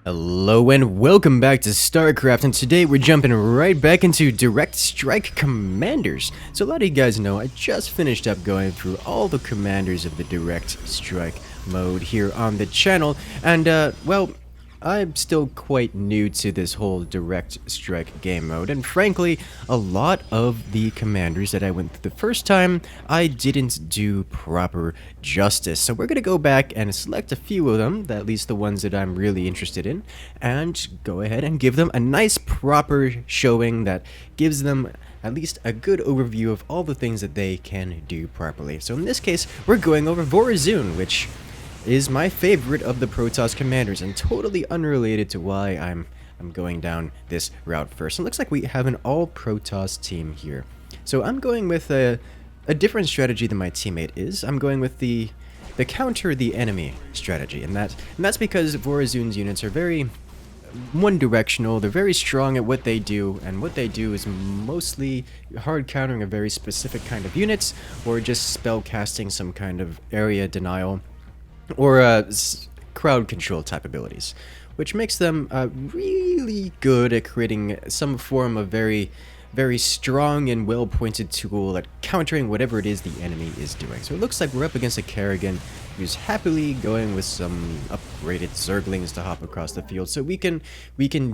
Hello and welcome back to StarCraft, and today we're jumping right back into Direct Strike Commanders. So a lot of you guys know I just finished up going through all the commanders of the Direct Strike mode here on the channel, and well, I'm still quite new to this whole Direct Strike game mode, and frankly, a lot of the commanders that I went through the first time, I didn't do proper justice. So we're gonna go back and select a few of them, at least the ones that I'm really interested in, and go ahead and give them a nice proper showing that gives them at least a good overview of all the things that they can do properly. So in this case, we're going over Vorazun, which is my favorite of the Protoss commanders, and totally unrelated to why I'm going down this route first. It looks like we have an all Protoss team here. So I'm going with a different strategy than my teammate is. I'm going with the counter the enemy strategy, and that's because Vorazun's units are very one-directional. They're very strong at what they do, and what they do is mostly hard countering a very specific kind of units, or just spell casting some kind of area denial, or crowd control type abilities, which makes them really good at creating some form of very strong and well-pointed tool at countering whatever it is the enemy is doing. So it looks like we're up against a Kerrigan who's happily going with some upgraded Zerglings to hop across the field. So we can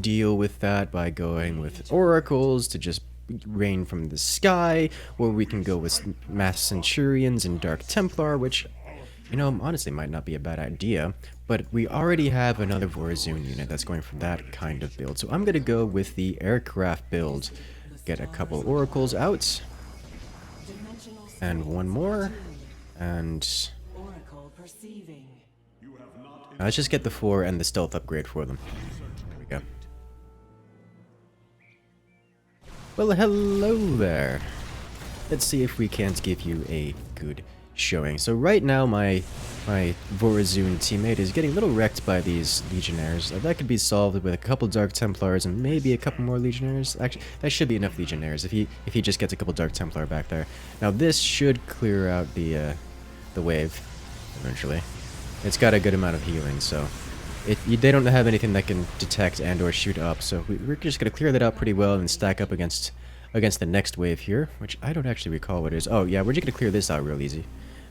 deal with that by going with Oracles to just rain from the sky, or we can go with Mass Centurions and Dark Templar, which, you know, honestly might not be a bad idea, but we already have another Vorazun unit that's going for that kind of build. So I'm going to go with the aircraft build. Get a couple oracles out. And one more. And let's just get the 4 and the stealth upgrade for them. There we go. Well, hello there. Let's see if we can't give you a good showing. So right now my Vorazun teammate is getting a little wrecked by these Legionnaires. That could be solved with a couple Dark Templars and maybe a couple more Legionnaires. Actually, that should be enough Legionnaires if he just gets a couple Dark Templar back there. Now this should clear out the wave eventually. It's got a good amount of healing, so they don't have anything that can detect and or shoot up. So we're just gonna clear that out pretty well and stack up against the next wave here, which I don't actually recall what it is. Oh yeah, we're just gonna clear this out real easy.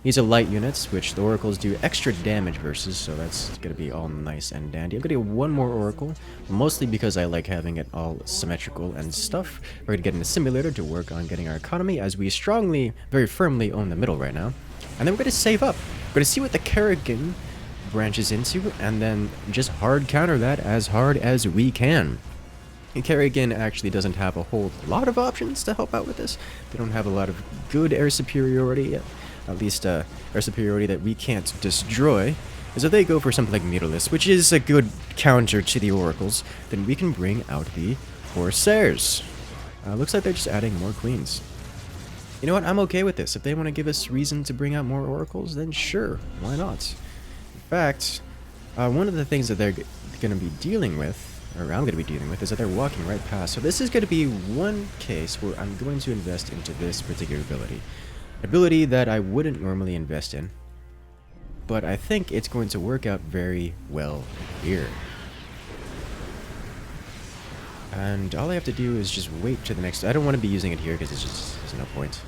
These are light units, which the oracles do extra damage versus, so that's gonna be all nice and dandy. I'm gonna get one more oracle, mostly because I like having it all symmetrical and stuff. We're gonna get in a simulator to work on getting our economy, as we strongly, very firmly own the middle right now. And then we're gonna save up. We're gonna see what the Kerrigan branches into, and then just hard counter that as hard as we can. And Kerrigan actually doesn't have a whole lot of options to help out with this. They don't have a lot of good air superiority, at least air superiority that we can't destroy. And so they go for something like Mutalisk, which is a good counter to the Oracles. Then we can bring out the Corsairs. Looks like they're just adding more Queens. You know what, I'm okay with this. If they want to give us reason to bring out more Oracles, then sure, why not? In fact, one of the things that they're going to be dealing with, or I'm going to be dealing with, is that they're walking right past. So this is going to be one case where I'm going to invest into this particular ability. Ability that I wouldn't normally invest in, but I think it's going to work out very well here. And all I have to do is just wait to the next. I don't want to be using it here because there's no point.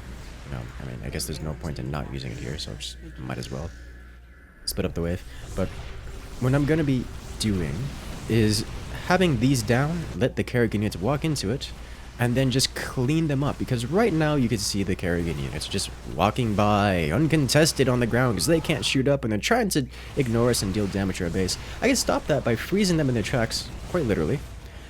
You know, I mean, I guess there's no point in not using it here, so just might as well split up the wave. But what I'm going to be doing is having these down, let the Kerrigan units walk into it, and then just clean them up, because right now you can see the Kerrigan units just walking by uncontested on the ground because they can't shoot up and they're trying to ignore us and deal damage to our base. I can stop that by freezing them in their tracks, quite literally.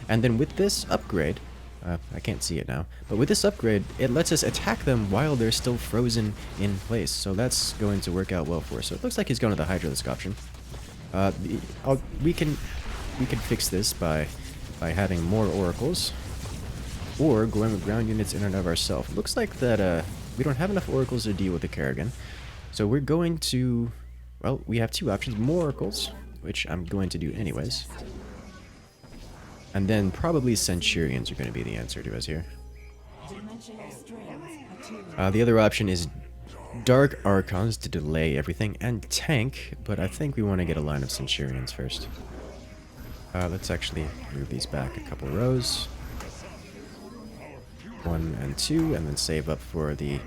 And then with this upgrade, I can't see it now, but with this upgrade, it lets us attack them while they're still frozen in place. So that's going to work out well for us. So it looks like he's going to the Hydralisk option. We can fix this by having more oracles, or going with ground units in and of ourselves. Looks like that we don't have enough oracles to deal with the Kerrigan, so we're going to, well, we have two options: more oracles, which I'm going to do anyways, and then probably Centurions are going to be the answer to us here. The other option is Dark Archons to delay everything and tank, but I think we want to get a line of Centurions first. Let's actually move these back a couple rows. 1 and 2, and then save up for the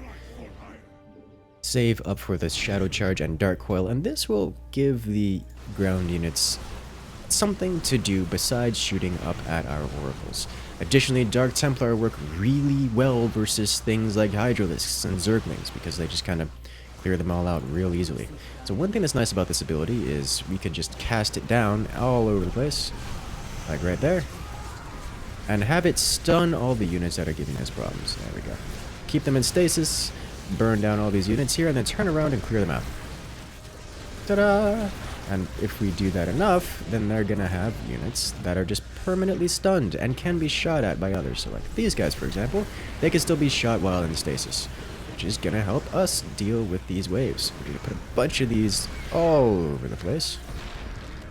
shadow charge and dark coil, and this will give the ground units something to do besides shooting up at our oracles. Additionally, Dark Templar work really well versus things like Hydralisks and Zerglings because they just kind of clear them all out real easily. So one thing that's nice about this ability is we can just cast it down all over the place, like right there, and have it stun all the units that are giving us problems. There we go. Keep them in stasis, burn down all these units here, and then turn around and clear them out. Ta-da! And if we do that enough, then they're gonna have units that are just permanently stunned and can be shot at by others. So like these guys, for example, they can still be shot while in stasis, which is gonna help us deal with these waves. We're gonna put a bunch of these all over the place.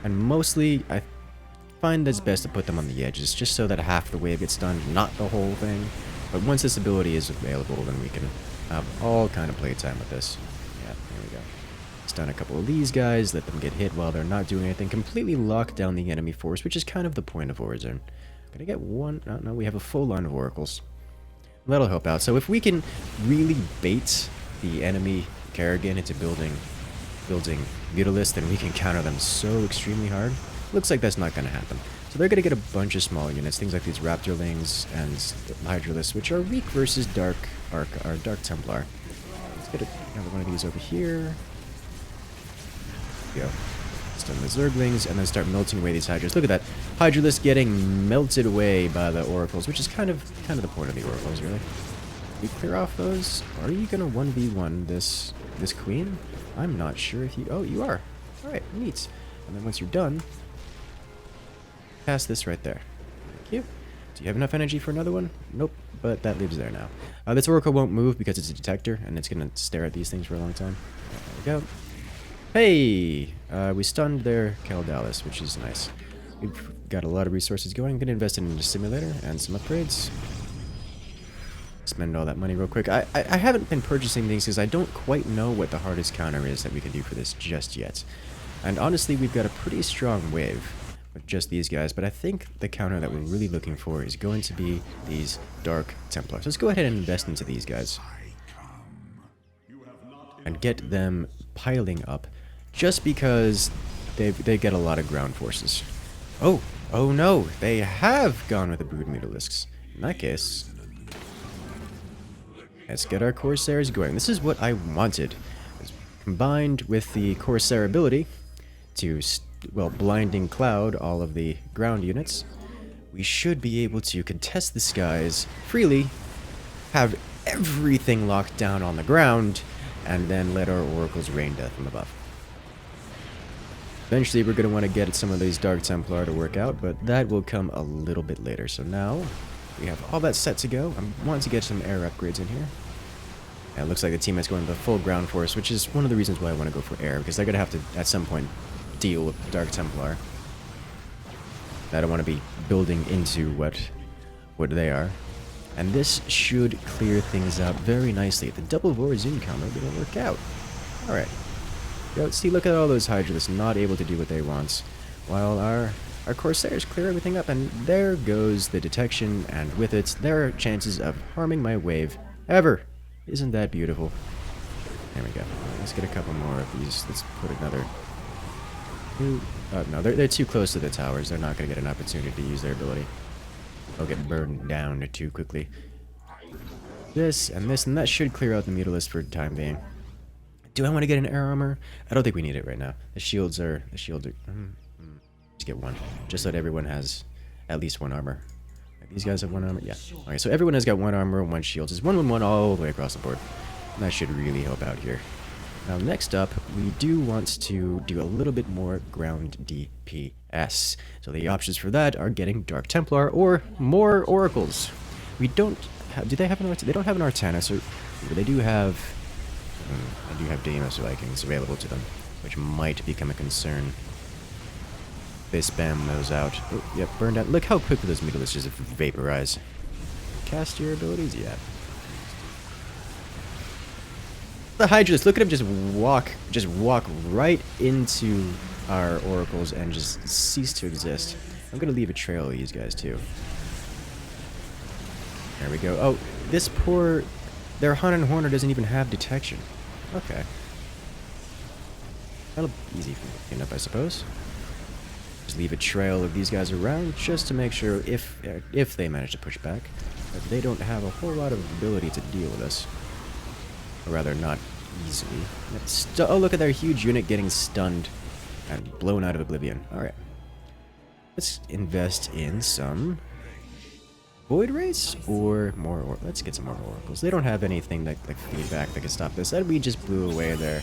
And mostly, I find it's best to put them on the edges, just so that half the wave gets stunned, not the whole thing. But once this ability is available, then we can have all kind of playtime with this. Yeah, there we go. Stun a couple of these guys, let them get hit while they're not doing anything, completely lock down the enemy force, which is kind of the point of Vorazun. Gonna get one, no, we have a full line of oracles. That'll help out. So if we can really bait the enemy Kerrigan into building Mutalisks, then we can counter them so extremely hard. Looks like that's not gonna happen. So they're gonna get a bunch of small units, things like these Raptorlings and Hydralisks, which are weak versus Dark Templar. Let's get another one of these over here. Go. Stun the Zerglings, and then start melting away these Hydras. Look at that. Hydralisk getting melted away by the Oracles, which is kind of the point of the Oracles, really. We clear off those. Are you gonna 1v1 this Queen? I'm not sure if you... Oh, you are. Alright, neat. And then once you're done, cast this right there. Thank you. Do you have enough energy for another one? Nope, but that lives there now. This Oracle won't move because it's a detector, and it's gonna stare at these things for a long time. There we go. Hey! We stunned their Kaldalis, which is nice. We've got a lot of resources going. I'm going to invest in a simulator and some upgrades. Spend all that money real quick. I haven't been purchasing things because I don't quite know what the hardest counter is that we can do for this just yet. And honestly, we've got a pretty strong wave with just these guys, but I think the counter that we're really looking for is going to be these Dark Templars. Let's go ahead and invest into these guys. And get them piling up. Just because they get a lot of ground forces. Oh no, they have gone with the Brood Mutalisks. In that case, let's get our Corsairs going. This is what I wanted. Combined with the Corsair ability to, well, blinding cloud all of the ground units, we should be able to contest the skies freely, have everything locked down on the ground, and then let our oracles rain death from above. Eventually, we're going to want to get some of these Dark Templar to work out, but that will come a little bit later. So now, we have all that set to go. I want to get some air upgrades in here. And it looks like the teammate's going to the full ground force, which is one of the reasons why I want to go for air, because they're going to have to, at some point, deal with Dark Templar. I don't want to be building into what they are. And this should clear things out very nicely. The double Vorazun counter will work out. Alright. See, look at all those Hydralisks not able to do what they want, while our Corsairs clear everything up, and there goes the detection, and with it, their chances of harming my wave ever. Isn't that beautiful? There we go. Let's get a couple more of these. Let's put another... no, they're too close to the towers. They're not going to get an opportunity to use their ability. They'll get burned down too quickly. This, and that should clear out the Mutalist for the time being. Do I want to get an air armor? I don't think we need it right now. The shields are... Just get one. Just so that everyone has at least one armor. Like these guys have one armor? Yeah. Okay, so everyone has got one armor and one shield. It's 1-1-1 all the way across the board. And that should really help out here. Now, next up, we do want to do a little bit more ground DPS. So the options for that are getting Dark Templar or more Oracles. We don't have... Do they have an Artana? They don't have an Artana, so they do have... I do have Deimos Vikings available to them, which might become a concern. They spam those out. Oh, yep, burned out. Look how quickly those Mutalisks just vaporize. Cast your abilities? Yeah. The Hydralisks, look at him just walk right into our oracles and just cease to exist. I'm gonna leave a trail of these guys too. There we go. Oh, this poor... Their Hun and Horner doesn't even have detection. Okay. That'll be easy for me to clean up, I suppose. Just leave a trail of these guys around just to make sure if they manage to push back, that they don't have a whole lot of ability to deal with us. Or rather, not easily. Oh, look at their huge unit getting stunned and blown out of oblivion. Alright. Let's invest in some Void Race or more. Let's get some more Oracles. They don't have anything like feedback that can stop this. That we just blew away there.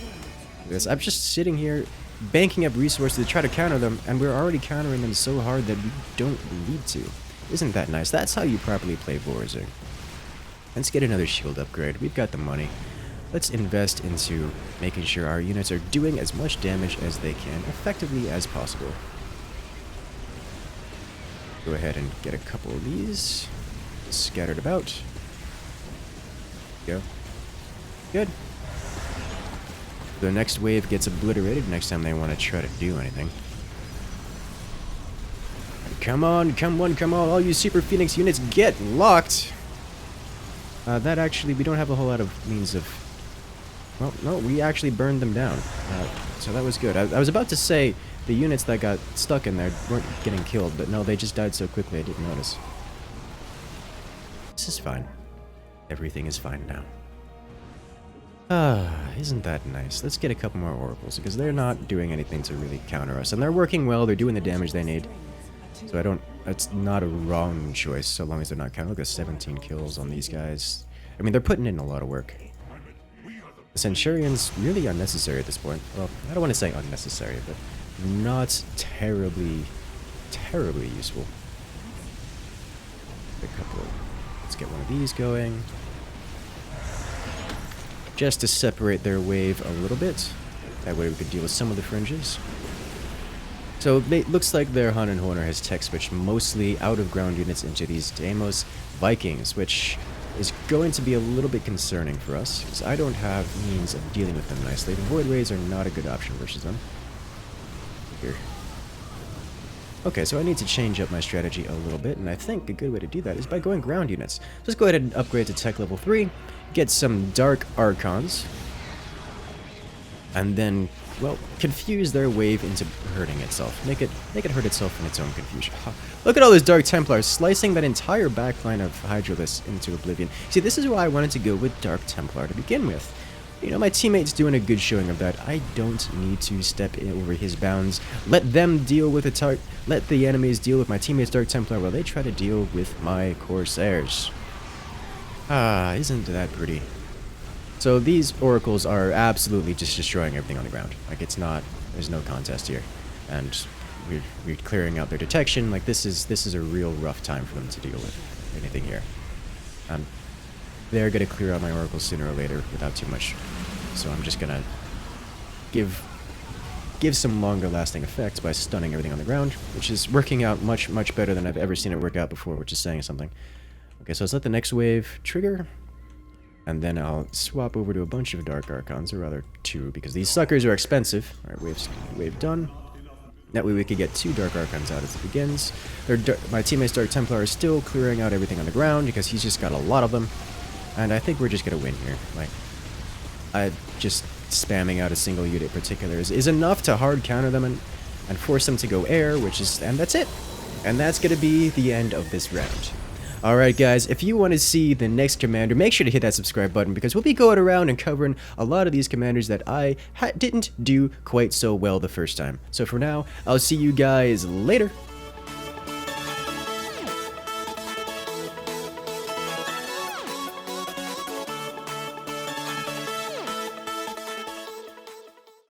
I'm just sitting here banking up resources to try to counter them, and we're already countering them so hard that we don't need to. Isn't that nice? That's how you properly play Vorazun. Let's get another shield upgrade. We've got the money. Let's invest into making sure our units are doing as much damage as they can, effectively as possible. Go ahead and get a couple of these scattered about. Go. Good. The next wave gets obliterated next time they want to try to do anything. Come on, come on, come on. All you Super Phoenix units, get locked! That actually, we don't have a whole lot of means of... Well, no, we actually burned them down. So that was good. I was about to say the units that got stuck in there weren't getting killed, but no, they just died so quickly I didn't notice. This is fine. Everything is fine now. Isn't that nice? Let's get a couple more Oracles, because they're not doing anything to really counter us. And they're working well, they're doing the damage they need. So I don't... That's not a wrong choice, so long as they're not counting. Look at 17 kills on these guys. I mean, they're putting in a lot of work. The Centurion's really unnecessary at this point. Well, I don't want to say unnecessary, but not terribly useful. Let's get one of these going. Just to separate their wave a little bit. That way we could deal with some of the fringes. So it looks like their Hun and Horner has tech switched mostly out of ground units into these Deimos Vikings, which is going to be a little bit concerning for us, because I don't have means of dealing with them nicely. The Void Rays are not a good option versus them. Here. Okay, so I need to change up my strategy a little bit, and I think a good way to do that is by going ground units. Let's go ahead and upgrade to tech level 3, get some Dark Archons, and then, well, confuse their wave into hurting itself. Make it hurt itself in its own confusion. Look at all those Dark Templars slicing that entire backline of Hydralisk into oblivion. See, this is why I wanted to go with Dark Templar to begin with. You know, my teammate's doing a good showing of that. I don't need to step in over his bounds. Let them deal with let the enemies deal with my teammate's Dark Templar while they try to deal with my Corsairs. Isn't that pretty? So these Oracles are absolutely just destroying everything on the ground. Like, it's not, there's no contest here. And we're clearing out their detection. Like, this is a real rough time for them to deal with anything here. They're gonna clear out my Oracles sooner or later without too much. So I'm just gonna give some longer lasting effects by stunning everything on the ground, which is working out much better than I've ever seen it work out before, which is saying something. Okay, so let's let the next wave trigger, and then I'll swap over to a bunch of Dark Archons, or rather 2, because these suckers are expensive. Alright, wave done. That way we could get 2 Dark Archons out as it begins. My teammate's Dark Templar is still clearing out everything on the ground, because he's just got a lot of them. And I think we're just gonna win here. Like, just spamming out a single unit in particular is enough to hard counter them and force them to go air, and that's it. And that's gonna be the end of this round. Alright guys, if you want to see the next commander, make sure to hit that subscribe button, because we'll be going around and covering a lot of these commanders that I didn't do quite so well the first time. So for now, I'll see you guys later.